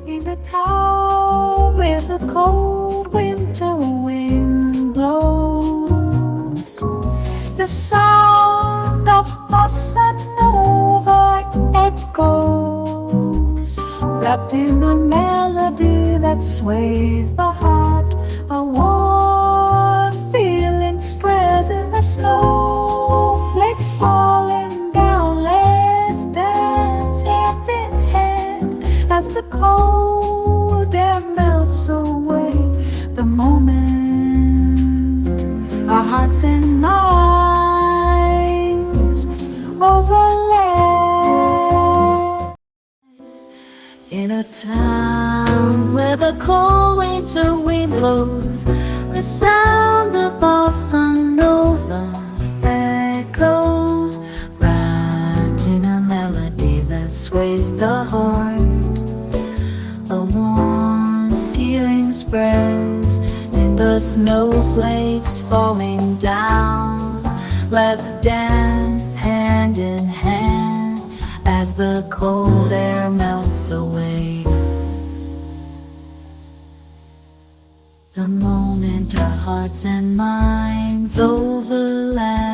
In a town where the cold winter wind blows, the sound of bossa nova echoes, wrapped in a melody that sways the heart. A warm feeling spreads in the snowflakes falling down. Let's dance hand in hand as the cold air melts away. The moment our hearts and minds overlap. In a town where the cold winter wind blows, the sound of bossa nova echoes, wrapped in a melody that sways the heart. A warm feeling spreads in the snowflakes falling down. Let's dance hand in hand as the cold air melts away. The moment our hearts and minds overlap.